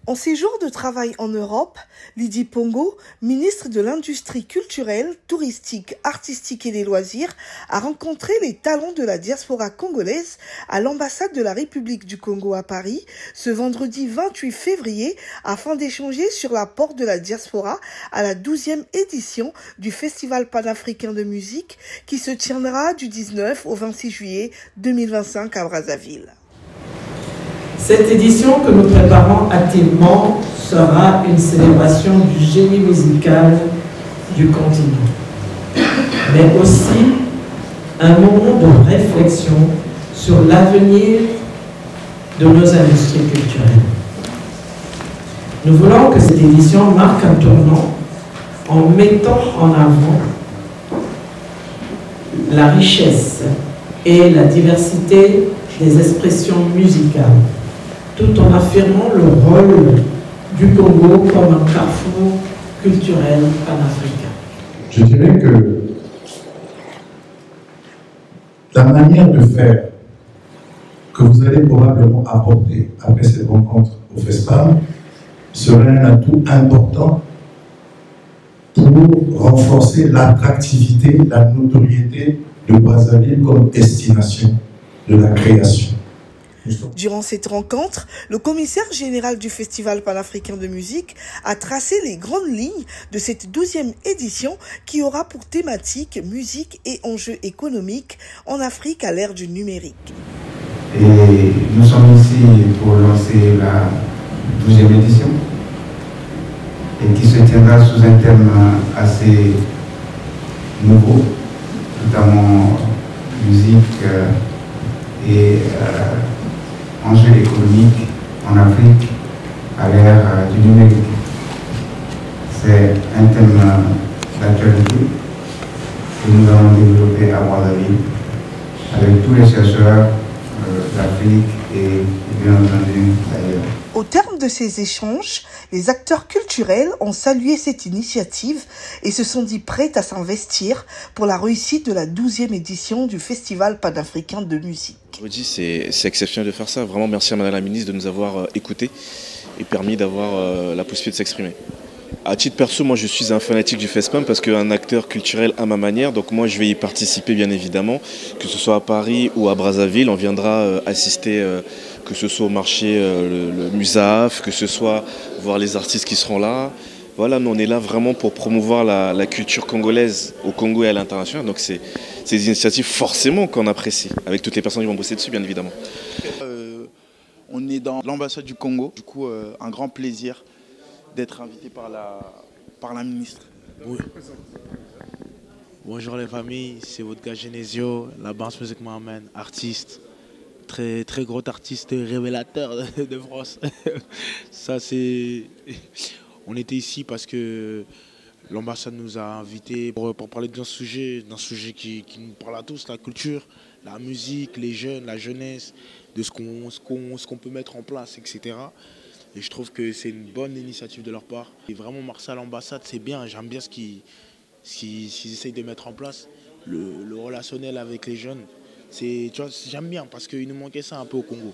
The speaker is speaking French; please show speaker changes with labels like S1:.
S1: En séjour de travail en Europe, Lydie Pongo, ministre de l'Industrie culturelle, touristique, artistique et des loisirs, a rencontré les talents de la diaspora congolaise à l'ambassade de la République du Congo à Paris ce vendredi 28 février afin d'échanger sur l'apport de la diaspora à la 12e édition du Festival panafricain de musique qui se tiendra du 19 au 26 juillet 2025 à Brazzaville.
S2: Cette édition que nous préparons activement sera une célébration du génie musical du continent, mais aussi un moment de réflexion sur l'avenir de nos industries culturelles. Nous voulons que cette édition marque un tournant en mettant en avant la richesse et la diversité des expressions musicales, tout en affirmant le rôle du Congo comme un carrefour culturel panafricain.
S3: Je dirais que la manière de faire que vous allez probablement apporter après cette rencontre au FESPAM serait un atout important pour renforcer l'attractivité, la notoriété de Brazzaville comme destination de la création.
S1: Durant cette rencontre, le commissaire général du Festival panafricain de musique a tracé les grandes lignes de cette 12e édition qui aura pour thématique musique et enjeux économiques en Afrique à l'ère du numérique.
S4: Et nous sommes ici pour lancer la 12e édition et qui se tiendra sous un thème assez nouveau, notamment musique et enjeux économiques en Afrique à l'ère du numérique. C'est un thème d'actualité que nous allons développer à Brazzaville avec tous les chercheurs d'Afrique et bien entendu d'ailleurs.
S1: Au terme de ces échanges, les acteurs culturels ont salué cette initiative et se sont dit prêts à s'investir pour la réussite de la 12e édition du Festival panafricain de musique.
S5: C'est exceptionnel de faire ça. Vraiment merci à Madame la Ministre de nous avoir écoutés et permis d'avoir la possibilité de s'exprimer. À titre perso, moi je suis un fanatique du FESPAM parce qu'un acteur culturel à ma manière, donc moi je vais y participer bien évidemment, que ce soit à Paris ou à Brazzaville, on viendra assister, que ce soit au marché le Musaf, que ce soit voir les artistes qui seront là. Voilà, nous on est là vraiment pour promouvoir la culture congolaise au Congo et à l'international, donc c'est des initiatives forcément qu'on apprécie, avec toutes les personnes qui vont bosser dessus bien évidemment.
S6: On est dans l'ambassade du Congo, du coup un grand plaisir d'être invité par la ministre.
S7: Oui. Bonjour les familles, c'est votre gars Genesio, la Bounce Music Mohamed, artiste, très gros artiste révélateur de France. Ça c'est... On était ici parce que l'ambassade nous a invités pour parler d'un sujet qui nous parle à tous, la culture, la musique, les jeunes, la jeunesse, de ce qu'on peut mettre en place, etc. Et je trouve que c'est une bonne initiative de leur part. Et vraiment, marcher à l'ambassade, c'est bien. J'aime bien ce qu'ils essayent de mettre en place. Le relationnel avec les jeunes, j'aime bien parce qu'il nous manquait ça un peu au Congo.